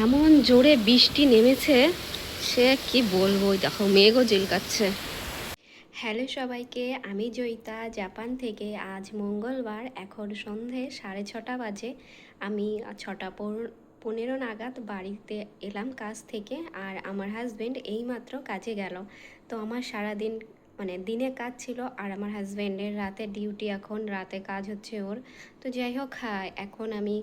এমন জোরে বৃষ্টি নেমেছে, সে কি বলবো। ওই দেখো মেঘও ঝিলকাচ্ছে। হ্যালো সবাইকে, আমি জয়িতা জাপান থেকে। আজ মঙ্গলবার, এখন সন্ধে 6:30 বাজে। আমি 6:15 নাগাদ বাড়িতে এলাম কাজ থেকে, আর আমার হাজব্যান্ড এইমাত্র কাজে গেল। তো আমার সারাদিন মানে দিনে কাজ ছিল, আর আমার হাজব্যান্ডের রাতে ডিউটি, এখন রাতে কাজ হচ্ছে ওর। তো যাই হোক, এখন আমি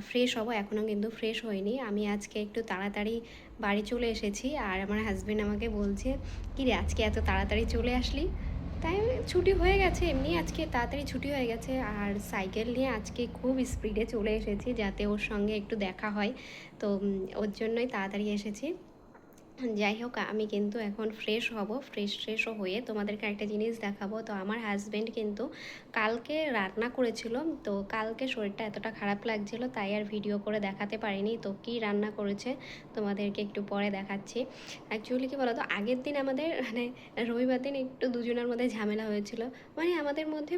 ফ্রেশ হব। এখনও কিন্তু ফ্রেশ হইনি। আমি আজকে একটু তাড়াতাড়ি বাড়ি চলে এসেছি, আর আমার হাজব্যান্ড আমাকে বলছে, কী রে আজকে এত তাড়াতাড়ি চলে আসলি? তাই ছুটি হয়ে গেছে, এমনি আজকে তাড়াতাড়ি ছুটি হয়ে গেছে। আর সাইকেল নিয়ে আজকে খুব স্পিডে চলে এসেছি, যাতে ওর সঙ্গে একটু দেখা হয়। তো ওর জন্যই তাড়াতাড়ি এসেছি। যাই হোক, আমি কিন্তু এখন ফ্রেশ হব। ফ্রেশ হয়ে তোমাদেরকে একটা জিনিস দেখাবো। তো আমার হাজব্যান্ড কিন্তু কালকে রান্না করেছিল। তো কালকে শরীরটা এতটা খারাপ লাগছিল, তাই আর ভিডিও করে দেখাতে পারিনি। তো কী রান্না করেছে তোমাদেরকে একটু পরে দেখাচ্ছি। অ্যাকচুয়ালি কী বলো তো, আগের দিন আমাদের মানে রবিবার দিন একটু দুজনের মধ্যে ঝামেলা হয়েছিল। মানে আমাদের মধ্যে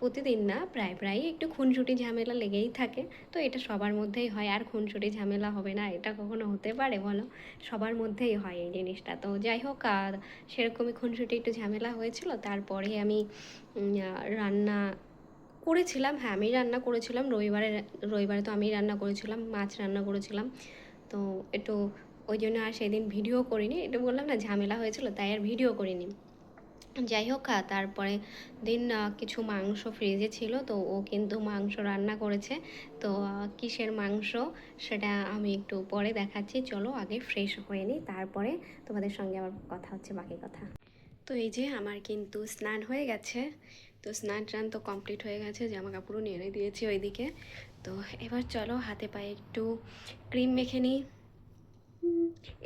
প্রতিদিন না, প্রায়ই একটু খুনসুটি ঝামেলা লেগেই থাকে। তো এটা সবার মধ্যেই হয়, আর খুনসুটি ঝামেলা হবে না এটা কখনো হতে পারে বলো? সবার মধ্যেই হয় এই জিনিসটা। তো যাই হোক, আর সেরকমই খুনসুটি একটু ঝামেলা হয়েছিল। তারপরে আমি রান্না করেছিলাম। হ্যাঁ, আমি রান্না করেছিলাম রবিবারে তো আমি রান্না করেছিলাম, মাছ রান্না করেছিলাম। তো একটু ওই জন্য আর সেদিন ভিডিও করিনি। এটা বললাম না, ঝামেলা হয়েছিল, তাই আর ভিডিও করিনি। যাই হোক, তারপরে দিন কিছু মাংস ফ্রিজে ছিল, তো ও কিন্তু মাংস রান্না করেছে। তো কিসের মাংস সেটা আমি একটু পরে দেখাচ্ছি। চলো আগে ফ্রেশ হয়ে নিই, তারপরে তোমাদের সঙ্গে আবার কথা হচ্ছে বাকি কথা। তো এই যে আমার কিন্তু স্নান হয়ে গেছে। তো স্নান টান তো কমপ্লিট হয়ে গেছে, জামা কাপড়ও নেড়ে দিয়েছি ওইদিকে। তো এবার চলো হাতে পায়ে একটু ক্রিম মেখে নিই।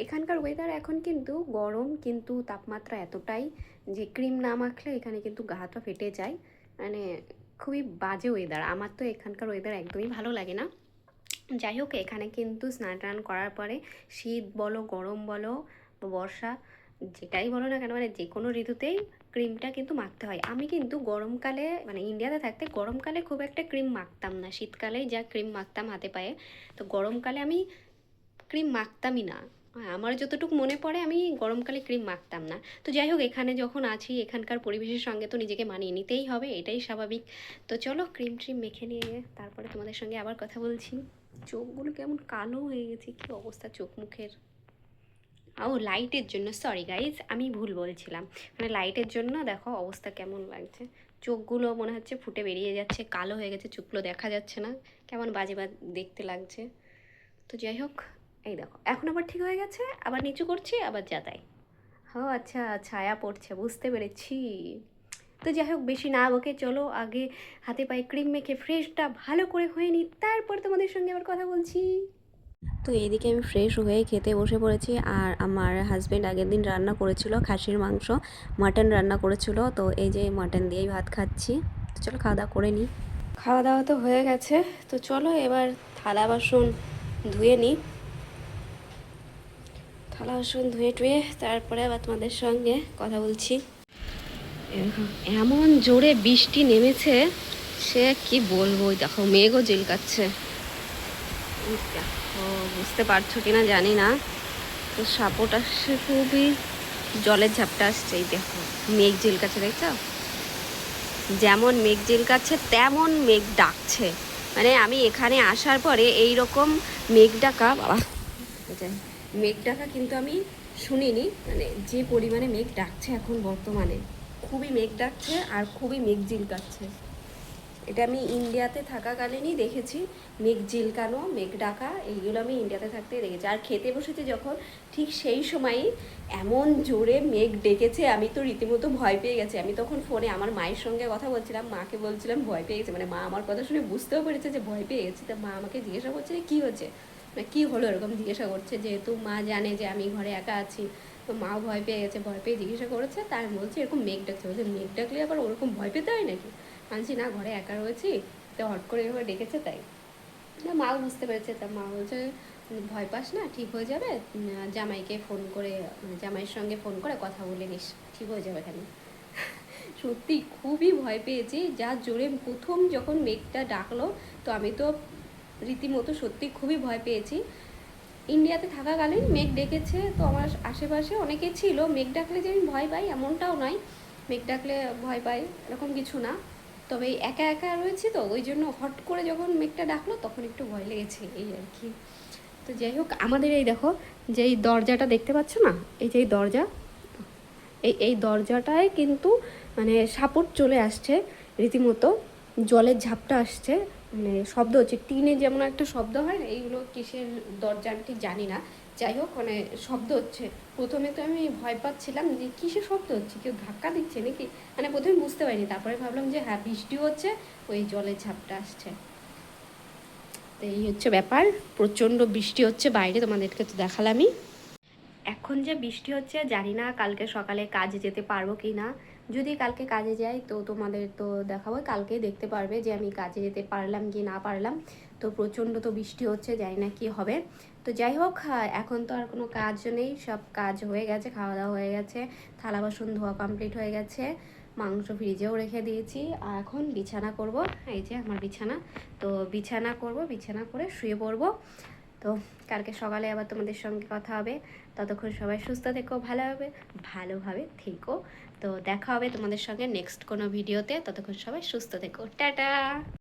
এখানকার ওয়েদার এখন কিন্তু গরম, কিন্তু তাপমাত্রা এতটাই যে ক্রিম না মাখলে এখানে কিন্তু গা হাত পা ফেটে যায়। মানে খুবই বাজে ওয়েদার। আমার তো এখানকার ওয়েদার একদমই ভালো লাগে না। যাই হোক, এখানে কিন্তু স্নান টান করার পরে শীত বলো, গরম বলো, বর্ষা, যেটাই বলো না কেন, মানে যে কোনো ঋতুতেই ক্রিমটা কিন্তু মাখতে হয়। আমি কিন্তু গরমকালে, মানে ইন্ডিয়াতে থাকতে গরমকালে খুব একটা ক্রিম মাখতাম না, শীতকালেই যা ক্রিম মাখতাম হাতে পায়ে। তো গরমকালে আমি ক্রিম মাখতামই না। আমার যতটুকু মনে পড়ে আমি গরমকালে ক্রিম মাখতাম না। তো যাই হোক, এখানে যখন আছি এখানকার পরিবেশের সঙ্গে তো নিজেকে মানিয়ে নিতেই হবে, এটাই স্বাভাবিক। তো চলো ক্রিম ট্রিম মেখে নিয়ে তারপরে তোমাদের সঙ্গে আবার কথা বলছি। চোখগুলো কেমন কালো হয়ে গেছে, কী অবস্থা চোখ মুখের। ও লাইটের জন্য, সরি গাইজ, আমি ভুল বলছিলাম। মানে লাইটের জন্য দেখো অবস্থা কেমন লাগছে। চোখগুলো মনে হচ্ছে ফুটে বেরিয়ে যাচ্ছে, কালো হয়ে গেছে, চোখগুলো দেখা যাচ্ছে না, কেমন বাজে দেখতে লাগছে। তো যাই হোক, এই দেখো এখন আবার ঠিক হয়ে গেছে, আবার নিচু করছি, আবার যা তাই। ও আচ্ছা, ছায়া পড়ছে, বুঝতে পেরেছি। তো যাই হোক, বেশি না বকে চলো আগে হাতে পায়ে ক্রিম মেখে ফ্রেশটা ভালো করে হয়ে নিই, তারপর তোমাদের সঙ্গে আবার কথা বলছি। তো এইদিকে আমি ফ্রেশ হয়ে খেতে বসে পড়েছি। আর আমার হাজব্যান্ড আগের দিন রান্না করেছিল খাসির মাংস, মাটন রান্না করেছিল। তো এই যে মাটন দিয়েই ভাত খাচ্ছি। তো চলো খাওয়া দাওয়া করে নিই। খাওয়া দাওয়া তো হয়ে গেছে। তো চলো এবার থালা বাসন ধুয়ে নিই। থালা বাসন ধুয়ে টুয়ে তারপরে আবার তোমাদের সঙ্গে কথা বলছি। এমন জোরে বৃষ্টি নেমেছে, সে কি বলবো। ওই দেখো মেঘও ঝিলকাচ্ছে। দেখো, বুঝতে পারছো কিনা জানি না। তো সাপোর্ট আসছে, খুবই জলের ঝাপটা আসছে। এই দেখো মেঘ ঝিলকাচ্ছে, দেখছো? যেমন মেঘ ঝিলকাচ্ছে তেমন মেঘ ডাকছে। মানে আমি এখানে আসার পরে এই রকম মেঘ ডাকা, বাবা মেঘ ডাকা কিন্তু আমি শুনিনি। মানে যে পরিমাণে মেঘ ডাকছে এখন বর্তমানে, খুবই মেঘ ডাকছে আর খুবই মেঘ ঝিলকাচ্ছে। এটা আমি ইন্ডিয়াতে থাকাকালীনই দেখেছি, মেঘ ঝিলকানো, মেঘ ডাকা, এইগুলো আমি ইন্ডিয়াতে থাকতেই দেখেছি। আর খেতে বসেছি যখন, ঠিক সেই সময়ই এমন জোরে মেঘ ডেকেছে, আমি তো রীতিমতো ভয় পেয়ে গেছি। আমি তখন ফোনে আমার মায়ের সঙ্গে কথা বলছিলাম, মাকে বলছিলাম ভয় পেয়ে গেছে। মানে মা আমার কথা শুনে বুঝতেও পেরেছে যে ভয় পেয়ে গেছি। তা মা আমাকে জিজ্ঞাসা করছে যে কী হচ্ছে, মানে কী হলো, এরকম জিজ্ঞাসা করছে। যেহেতু মা জানে যে আমি ঘরে একা আছি, তো মাও ভয় পেয়ে গেছে, ভয় পেয়ে জিজ্ঞাসা করেছে। তাই আমি বলছি এরকম মেঘ ডাকছে, বলছে মেঘ ডাকলে আবার ওরকম ভয় পেতে হয় নাকি? আনছি না, ঘরে একা রয়েছি, তো হট করে এভাবে ডেকেছে তাই। না, মাও বুঝতে পেরেছে। তা মা বলছে ভয় পাস না, ঠিক হয়ে যাবে, জামাইকে ফোন করে, মানে জামাইয়ের সঙ্গে ফোন করে কথা বলে নিস, ঠিক হয়ে যাবে এখানে। সত্যি খুবই ভয় পেয়েছি, যা জোরে প্রথম যখন মেঘটা ডাকলো। তো আমি তো রীতিমতো সত্যি খুবই ভয় পেয়েছি। ইন্ডিয়াতে থাকাকালীন মেঘ ডেকেছে, তো আমার আশেপাশে অনেকে ছিল, মেঘ ডাকলে যে আমি ভয় পাই এমনটাও নয়, মেঘ ডাকলে ভয় পাই এরকম কিছু না। তবে একা একা রয়েছি তো ওই জন্য হট করে যখন মেঘটা ডাকলো তখন একটু ভয় লেগেছে, এই আর কি। তো যাই হোক, আমাদের এই দেখো যে এই দরজাটা দেখতে পাচ্ছ না, এই যে এই দরজা, এই দরজাটায় কিন্তু মানে সাপোর্ট চলে আসছে, রীতিমতো জলের ঝাপটা আসছে, মানে শব্দ হচ্ছে, টিনে যেমন একটা শব্দ হয় না, এইগুলো কিসের দরজা আমি ঠিক জানি না। যাই হোক, মানে শব্দ হচ্ছে। প্রথমে তো আমি ভয় পাচ্ছিলাম যে কিসের শব্দ হচ্ছে, কেউ ধাক্কা দিচ্ছে নাকি, মানে প্রথমে বুঝতে পারিনি, তারপরে ভাবলাম যে হ্যাঁ বৃষ্টি হচ্ছে, ওই জলের ঝাপটা আসছে। তো এই হচ্ছে ব্যাপার, প্রচণ্ড বৃষ্টি হচ্ছে বাইরে, তোমাদেরকে তো দেখালামই। এখন যে বৃষ্টি হচ্ছে জানি না কালকে সকালে কাজে যেতে পারবো কি না। যদি কালকে কাজে যাই তো তোমাদের তো দেখাবো, কালকেই দেখতে পারবে যে আমি কাজে যেতে পারলাম কি না পারলাম। তো প্রচণ্ড তো বৃষ্টি হচ্ছে, জানি না কি হবে। তো যাই হোক, এখন তো আর কোনো কাজ নেই, সব কাজ হয়ে গেছে, খাওয়া দাওয়া হয়ে গেছে, থালা বাসন ধোয়া কমপ্লিট হয়ে গেছে, মাংস ফ্রিজেও রেখে দিয়েছি, আর এখন বিছানা করব। এই যে আমার বিছানা, তো বিছানা করব, বিছানা করে শুয়ে পড়বো। তো কালকে সকালে আবার তোমাদের সঙ্গে কথা হবে। ততক্ষণ সবাই সুস্থ থেকো, ভালোভাবে থেকো। তো দেখা হবে তোমাদের সঙ্গে নেক্সট কোনো ভিডিওতে, ততক্ষণ সবাই সুস্থ থেকো, টাটা।